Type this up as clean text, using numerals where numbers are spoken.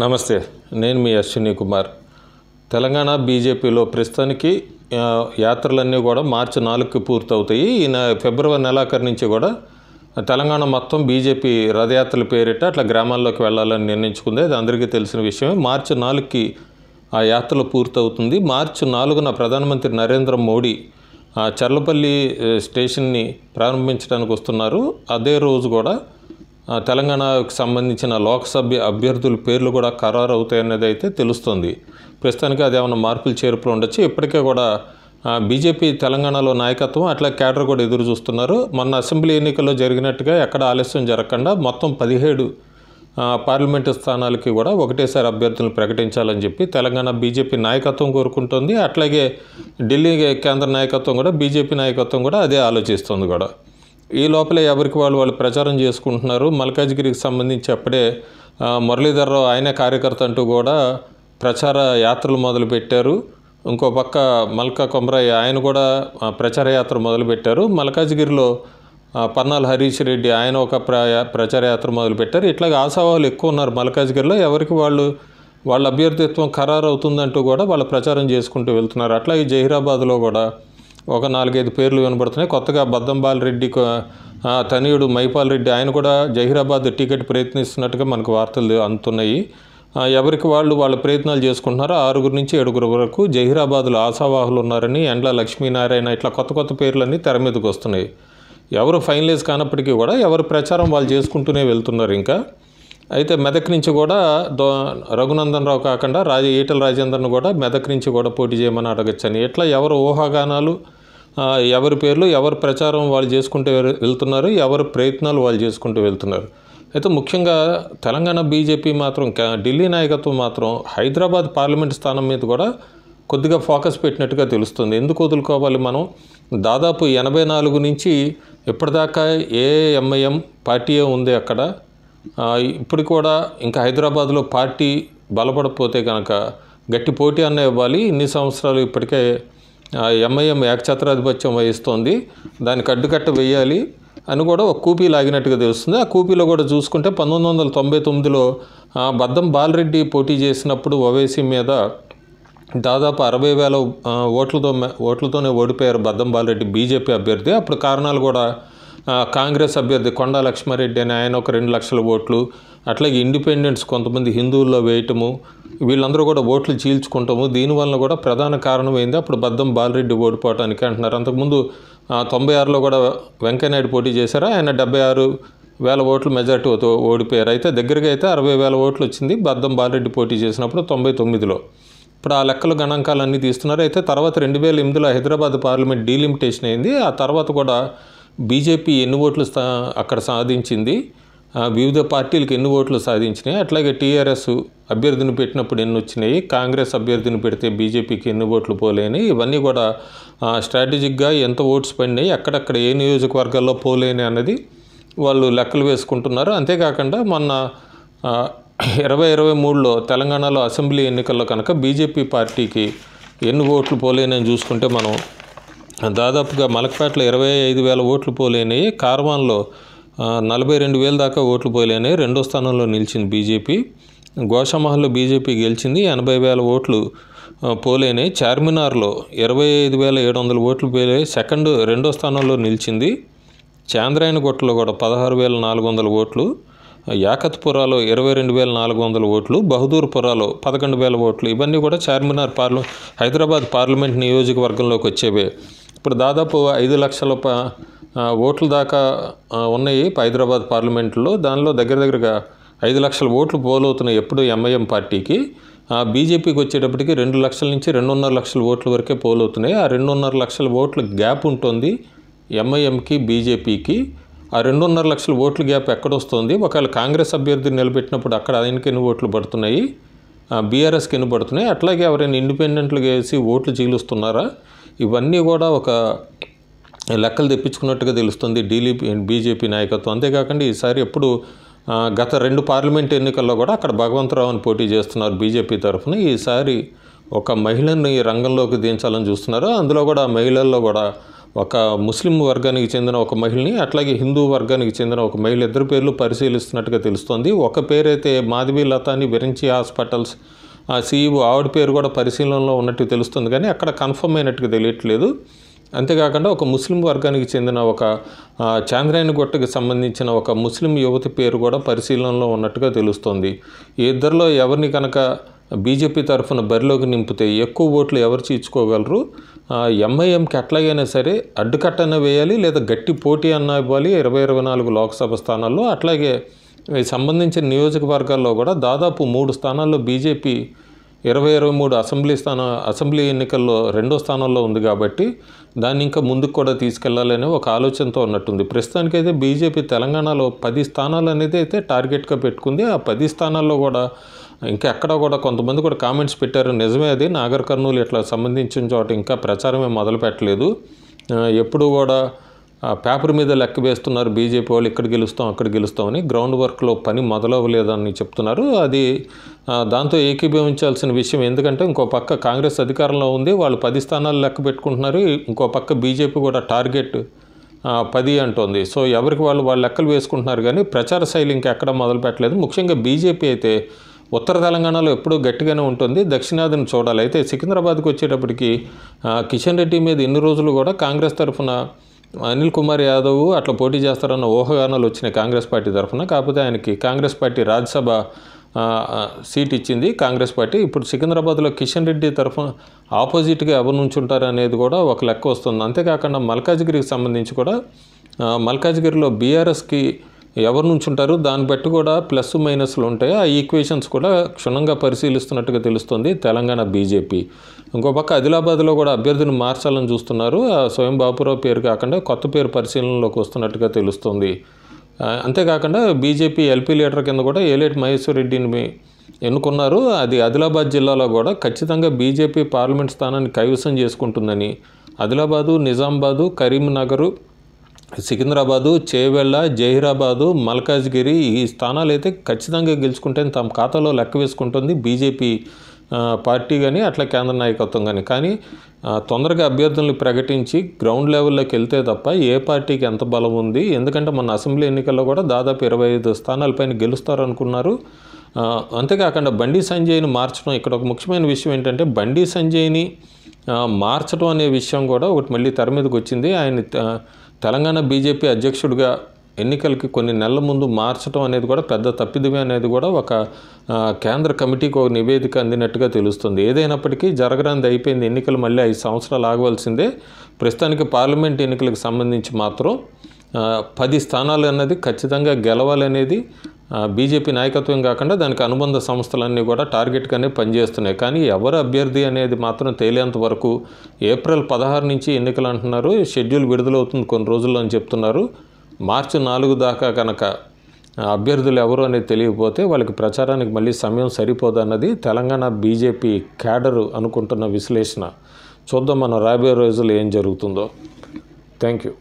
నమస్తే, నేను మీ అశ్విని కుమార్. తెలంగాణ బీజేపీలో ప్రస్తుతానికి యాత్రలన్నీ కూడా మార్చి 4కి పూర్తవుతాయి. ఫిబ్రవరి నెలాఖరు నుంచి కూడా తెలంగాణ మొత్తం బీజేపీ రథయాత్రల పేరిట అట్లా గ్రామాల్లోకి వెళ్ళాలని నిర్ణయించుకుంది. అది అందరికీ తెలిసిన విషయమే. మార్చి 4కి ఆ యాత్రలు పూర్తవుతుంది. మార్చి 4న ప్రధానమంత్రి నరేంద్ర మోడీ చర్లపల్లి స్టేషన్ని ప్రారంభించడానికి వస్తున్నారు. అదే రోజు కూడా తెలంగాణకు సంబంధించిన లోక్సభ అభ్యర్థుల పేర్లు కూడా ఖరారు అవుతాయనేది అయితే తెలుస్తుంది. ప్రస్తుతానికి అది ఏమైనా మార్పులు చేర్పులు ఉండొచ్చు. ఇప్పటికే కూడా బీజేపీ తెలంగాణలో నాయకత్వం అట్లా కేడర్ కూడా ఎదురు చూస్తున్నారు. మొన్న అసెంబ్లీ ఎన్నికల్లో జరిగినట్టుగా ఎక్కడ ఆలస్యం జరగకుండా మొత్తం 17 పార్లమెంటు స్థానాలకి కూడా ఒకటేసారి అభ్యర్థులను ప్రకటించాలని చెప్పి తెలంగాణ బీజేపీ నాయకత్వం కోరుకుంటుంది. అట్లాగే ఢిల్లీ కేంద్ర నాయకత్వం కూడా బీజేపీ నాయకత్వం కూడా అదే ఆలోచిస్తుంది కూడా. ఈ లోపలే ఎవరికి వాళ్ళు ప్రచారం చేసుకుంటున్నారు. మల్కాజ్గిరికి సంబంధించి అప్పుడే మురళీధర్రావు ఆయనే కార్యకర్త అంటూ కూడా ప్రచార యాత్రలు మొదలుపెట్టారు. ఇంకో పక్క మల్కా కొమరయ్య ఆయన కూడా ప్రచార యాత్ర మొదలుపెట్టారు. మల్కాజ్గిరిలో పన్నాల హరీష్ రెడ్డి ఆయన ఒక ప్రచార యాత్ర మొదలుపెట్టారు. ఇట్లాగే ఆశావాహులు ఎక్కువ ఉన్నారు మల్కాజ్గిరిలో. ఎవరికి వాళ్ళ అభ్యర్థిత్వం ఖరారు అవుతుందంటూ కూడా వాళ్ళ ప్రచారం చేసుకుంటూ వెళ్తున్నారు. అట్లాగే జహీరాబాద్లో కూడా ఒక 4-5 పేర్లు వినబడుతున్నాయి. కొత్తగా బద్దంబాలరెడ్డి తనయుడు మైపాల్ రెడ్డి ఆయన కూడా జహీరాబాద్ టికెట్ ప్రయత్నిస్తున్నట్టుగా మనకు వార్తలు అందుతున్నాయి. ఎవరికి వాళ్ళ ప్రయత్నాలు చేసుకుంటున్నారు. 6 నుంచి 7 వరకు జహీరాబాద్లో ఆశావాహులు ఉన్నారని, ఎండ్ల లక్ష్మీనారాయణ ఇట్లా కొత్త పేర్లన్నీ తెర మీదకి వస్తున్నాయి. ఎవరు ఫైనలైజ్ కానప్పటికీ కూడా ఎవరి ప్రచారం వాళ్ళు చేసుకుంటూనే వెళ్తున్నారు. ఇంకా అయితే మెదక్ నుంచి కూడా రఘునందన్ రావు కాకుండా ఈటల రాజేందర్ను కూడా మెదక్ నుంచి కూడా పోటీ చేయమని అడగచ్చని ఇట్లా ఎవరు ఊహాగానాలు, ఎవరి పేర్లు ఎవరి ప్రచారం వాళ్ళు చేసుకుంటూ వెళ్తున్నారు. ఎవరి ప్రయత్నాలు వాళ్ళు చేసుకుంటూ వెళ్తున్నారు. అయితే ముఖ్యంగా తెలంగాణ బీజేపీ మాత్రం ఢిల్లీ నాయకత్వం మాత్రం హైదరాబాద్ పార్లమెంట్ స్థానం మీద కూడా కొద్దిగా ఫోకస్ పెట్టినట్టుగా తెలుస్తుంది. ఎందుకు వదులుకోవాలి మనం? దాదాపు 84 నుంచి ఇప్పటిదాకా ఎంఐఎం పార్టీయే ఉంది అక్కడ. ఇప్పుడు కూడా ఇంకా హైదరాబాద్లో పార్టీ బలపడకపోతే కనుక గట్టి పోటీ అన్న ఇవ్వాలి. ఇన్ని సంవత్సరాలు ఇప్పటికే ఎంఐఎం ఏకఛత్రాధిపత్యం వహిస్తోంది, దానికి అడ్డుకట్ట వేయాలి అని కూడా ఒక కూపీ లాగినట్టుగా తెలుస్తుంది. ఆ కూపీలో కూడా చూసుకుంటే 1999లో బద్దం బాలరెడ్డి పోటీ చేసినప్పుడు ఓవైసీ మీద దాదాపు 60,000 ఓట్లతోనే ఓడిపోయారు బద్దం బాలరెడ్డి బీజేపీ అభ్యర్థి. అప్పుడు కారణాలు కూడా కాంగ్రెస్ అభ్యర్థి కొండా లక్ష్మారెడ్డి అని ఆయన ఒక 2 లక్షల ఓట్లు, అట్లాగే ఇండిపెండెంట్స్ కొంతమంది హిందువుల్లో వేయటము, వీళ్ళందరూ కూడా ఓట్లు చీల్చుకుంటాము. దీనివల్ల కూడా ప్రధాన కారణమైంది అప్పుడు బద్దం బాలరెడ్డి ఓడిపోవటానికి అంటున్నారు. అంతకుముందు 96లో కూడా వెంకయ్యనాయుడు పోటీ చేశారు. ఆయన 76,000 ఓట్లు మెజార్టీతో ఓడిపోయారు. అయితే దగ్గరగా అయితే 60,000 ఓట్లు వచ్చింది బద్దం బాలరెడ్డి పోటీ చేసినప్పుడు 99లో. ఇప్పుడు ఆ లెక్కలు గణాంకాలన్నీ తీస్తున్నారు. అయితే తర్వాత 2008లో హైదరాబాద్ పార్లమెంట్ డీలిమిటేషన్ అయింది. ఆ తర్వాత కూడా బీజేపీ ఎన్ని ఓట్లు అక్కడ సాధించింది, వివిధ పార్టీలకు ఎన్ని ఓట్లు సాధించినాయి, అట్లాగే టీఆర్ఎస్ అభ్యర్థిని పెట్టినప్పుడు ఎన్ని వచ్చినాయి, కాంగ్రెస్ అభ్యర్థిని పెడితే బీజేపీకి ఎన్ని ఓట్లు పోలేని, ఇవన్నీ కూడా స్ట్రాటజిక్గా ఎంత ఓట్స్ పడినాయి, అక్కడక్కడ ఏ నియోజకవర్గాల్లో పోలేని అన్నది వాళ్ళు లెక్కలు వేసుకుంటున్నారు. అంతేకాకుండా మొన్న 2023లో తెలంగాణలో అసెంబ్లీ ఎన్నికల్లో కనుక బీజేపీ పార్టీకి ఎన్ని ఓట్లు పోలేనని చూసుకుంటే మనం దాదాపుగా మలక్పేటలో 25,000 ఓట్లు పోలేనాయి, కార్వాన్లో 42,000 దాకా ఓట్లు పోలేనాయి. 2వ స్థానంలో నిలిచింది బీజేపీ. గోషామహల్లో బీజేపీ గెలిచింది, 80,000 ఓట్లు పోలేనాయి. చార్మినార్లో 25,700 ఓట్లు పోలేనాయి, 2వ స్థానంలో నిలిచింది. చాంద్రాయణగుట్టలో కూడా 16,400 ఓట్లు, యాకత్పురాలో 22,400 ఓట్లు, బహదూర్పురాలో 11,000 ఓట్లు. ఇవన్నీ కూడా చార్మినార్ హైదరాబాద్ పార్లమెంట్ నియోజకవర్గంలోకి వచ్చేవే. ఇప్పుడు దాదాపు 5 లక్షల ఓట్ల దాకా ఉన్నాయి హైదరాబాద్ పార్లమెంట్లో. దానిలో దగ్గరగా 5 లక్షల ఓట్లు పోలవుతున్నాయి ఎప్పుడు ఎంఐఎం పార్టీకి. బీజేపీకి వచ్చేటప్పటికి 2 లక్షల నుంచి 2.5 లక్షల ఓట్ల వరకే పోలవుతున్నాయి. ఆ 2.5 లక్షల ఓట్ల గ్యాప్ ఉంటుంది ఎంఐఎంకి బీజేపీకి. ఆ 2.5 లక్షల ఓట్ల గ్యాప్ ఎక్కడొస్తుంది? ఒకవేళ కాంగ్రెస్ అభ్యర్థిని నిలబెట్టినప్పుడు అక్కడ ఆయనకి ఎన్ని ఓట్లు పడుతున్నాయి, బీఆర్ఎస్కి ఎన్ని పడుతున్నాయి, అట్లాగే ఎవరైనా ఇండిపెండెంట్లుగా వేసి ఓట్లు చీలుస్తున్నారా, ఇవన్నీ కూడా ఒక లెక్కలు తెప్పించుకున్నట్టుగా తెలుస్తుంది బీజేపీ నాయకత్వం. అంతేకాకుండా ఈసారి ఎప్పుడు గత 2 పార్లమెంట్ ఎన్నికల్లో కూడా అక్కడ భగవంతరావుని పోటీ చేస్తున్నారు బీజేపీ తరఫున. ఈసారి ఒక మహిళని రంగంలోకి దించాలని చూస్తున్నారు. అందులో కూడా మహిళల్లో కూడా ఒక ముస్లిం వర్గానికి చెందిన ఒక మహిళని, అట్లాగే హిందూ వర్గానికి చెందిన ఒక మహిళ, ఇద్దరు పేర్లు పరిశీలిస్తున్నట్టుగా తెలుస్తోంది. ఒక పేరైతే మాధవి లతాని విరించి హాస్పిటల్స్ CEO ఆవిడ పేరు కూడా పరిశీలనలో ఉన్నట్టు తెలుస్తుంది, కానీ అక్కడ కన్ఫర్మ్ అయినట్టుగా తెలియట్లేదు. అంతేకాకుండా ఒక ముస్లిం వర్గానికి చెందిన ఒక చాంద్రాయణ గుట్టకి సంబంధించిన ఒక ముస్లిం యువతి పేరు కూడా పరిశీలనలో ఉన్నట్టుగా తెలుస్తుంది. ఈ ఇద్దరిలో ఎవరిని కనుక బీజేపీ తరఫున బరిలోకి నింపితే ఎక్కువ ఓట్లు ఎవరు చీల్చుకోగలరు? ఎంఐఎంకి ఎట్లాగైనా సరే అడ్డుకట్టన వేయాలి, లేదా గట్టి పోటీ అన్న ఇవ్వాలి 2024 లోక్సభ స్థానాల్లో. అట్లాగే ఈ సంబంధించిన నియోజకవర్గాల్లో కూడా దాదాపు 3 స్థానాల్లో బీజేపీ 2023 అసెంబ్లీ ఎన్నికల్లో 2వ స్థానంలో ఉంది కాబట్టి దాన్ని ఇంకా ముందుకు కూడా తీసుకెళ్లాలనే ఒక ఆలోచనతో ఉన్నట్టుంది. ప్రస్తుతానికైతే బీజేపీ తెలంగాణలో 10 స్థానాలు అనేది అయితే టార్గెట్గా పెట్టుకుంది. ఆ 10 స్థానాల్లో కూడా ఇంకా ఎక్కడ కూడా కొంతమంది కూడా కామెంట్స్ పెట్టారు. నిజమే, అది నాగర్ కర్నూలు ఇట్లా సంబంధించిన చోట ఇంకా ప్రచారమే మొదలు పెట్టలేదు. ఎప్పుడు కూడా పేపర్ మీద లెక్క వేస్తున్నారు బీజేపీ వాళ్ళు, ఇక్కడ గెలుస్తాం అక్కడ గెలుస్తామని. గ్రౌండ్ వర్క్లో పని మొదలవ్వలేదని చెప్తున్నారు. అది దాంతో ఏకీభవించాల్సిన విషయం. ఎందుకంటే ఇంకో పక్క కాంగ్రెస్ అధికారంలో ఉంది, వాళ్ళు 10 స్థానాలు లెక్క పెట్టుకుంటున్నారు. ఇంకో పక్క బీజేపీ కూడా టార్గెట్ 10 అంటోంది. సో ఎవరికి వాళ్ళు లెక్కలు వేసుకుంటున్నారు, కానీ ప్రచార శైలి ఇంకా ఎక్కడ మొదలు పెట్టలేదు. ముఖ్యంగా బీజేపీ అయితే ఉత్తర తెలంగాణలో ఎప్పుడూ గట్టిగానే ఉంటుంది, దక్షిణాదిని చూడాలి. అయితే సికింద్రాబాద్కి వచ్చేటప్పటికి కిషన్ రెడ్డి మీద ఎన్ని రోజులు కూడా కాంగ్రెస్ తరఫున అనిల్ కుమార్ యాదవ్ అట్లా పోటీ చేస్తారన్న ఊహాగానాలు వచ్చినాయి కాంగ్రెస్ పార్టీ తరఫున. కాకపోతే ఆయనకి కాంగ్రెస్ పార్టీ రాజ్యసభ సీట్ ఇచ్చింది కాంగ్రెస్ పార్టీ. ఇప్పుడు సికింద్రాబాద్లో కిషన్ రెడ్డి తరఫున ఆపోజిట్గా ఎవరు నుంచుంటారు అనేది కూడా ఒక లెక్క వస్తుంది. అంతేకాకుండా మల్కాజ్గిరికి సంబంధించి కూడా మల్కాజ్గిరిలో బీఆర్ఎస్కి ఎవరు నుంచుంటారు దాన్ని బట్టి కూడా ప్లస్ మైనస్లు ఉంటాయి. ఆ ఈక్వేషన్స్ కూడా క్షుణ్ణంగా పరిశీలిస్తున్నట్టుగా తెలుస్తుంది తెలంగాణ బీజేపీ. ఇంకో పక్క ఆదిలాబాద్లో కూడా అభ్యర్థిని మార్చాలని చూస్తున్నారు. స్వయం బాపురావు పేరు కాకుండా కొత్త పేరు పరిశీలనలోకి వస్తున్నట్టుగా తెలుస్తుంది. అంతేకాకుండా బీజేపీ ఎల్పీ లీడర్ కింద కూడా ఏలేటి మహేశ్వర్ రెడ్డిని ఎన్నుకున్నారు. అది ఆదిలాబాద్ జిల్లాలో కూడా ఖచ్చితంగా బీజేపీ పార్లమెంట్ స్థానాన్ని కైవసం చేసుకుంటుందని ఆదిలాబాదు, నిజామాబాదు, కరీంనగరు, సికింద్రాబాదు, చేవెళ్ళ, జహీరాబాదు, మల్కాజ్గిరి ఈ స్థానాలు అయితే ఖచ్చితంగా గెలుచుకుంటే తమ ఖాతాలో లెక్క వేసుకుంటుంది బీజేపీ పార్టీ కానీ అట్లా కేంద్ర నాయకత్వం కానీ తొందరగా అభ్యర్థులను ప్రకటించి గ్రౌండ్ లెవెల్లోకి వెళ్తే తప్ప ఏ పార్టీకి ఎంత బలం ఉంది. ఎందుకంటే మన అసెంబ్లీ ఎన్నికల్లో కూడా దాదాపు 25 స్థానాలపైన గెలుస్తారనుకున్నారు. అంతేకాకుండా బండి సంజయ్ని మార్చడం, ఇక్కడ ఒక ముఖ్యమైన విషయం ఏంటంటే బండి సంజయ్ని మార్చడం అనే విషయం కూడా ఒకటి మళ్ళీ తెర మీదకి వచ్చింది. ఆయన తెలంగాణ బీజేపీ అధ్యక్షుడిగా ఎన్నికలకి కొన్ని నెలల ముందు మార్చడం అనేది కూడా పెద్ద తప్పిదమే అనేది కూడా ఒక కేంద్ర కమిటీకి ఒక నివేదిక అందినట్టుగా తెలుస్తుంది. ఏదైనప్పటికీ జరగరాంది అయిపోయింది. ఎన్నికలు మళ్ళీ 5 సంవత్సరాలు ఆగవలసిందే. ప్రస్తుతానికి పార్లమెంట్ ఎన్నికలకు సంబంధించి మాత్రం 10 స్థానాలు అన్నది ఖచ్చితంగా గెలవాలనేది బీజేపీ నాయకత్వం కాకుండా దానికి అనుబంధ సంస్థలన్నీ కూడా టార్గెట్గానే పనిచేస్తున్నాయి. కానీ ఎవరు అభ్యర్థి అనేది మాత్రం తేలేంత వరకు ఏప్రిల్ 16 నుంచి ఎన్నికలు అంటున్నారు. షెడ్యూల్ విడుదలవుతుంది కొన్ని రోజుల్లో అని చెప్తున్నారు. మార్చి 4 దాకా కనుక అభ్యర్థులు ఎవరు అనేది తెలియకపోతే వాళ్ళకి ప్రచారానికి మళ్ళీ సమయం సరిపోదన్నది తెలంగాణ బీజేపీ క్యాడరు అనుకుంటున్న విశ్లేషణ. చూద్దాం మనం రాబోయే రోజుల్లో ఏం జరుగుతుందో. Thank you.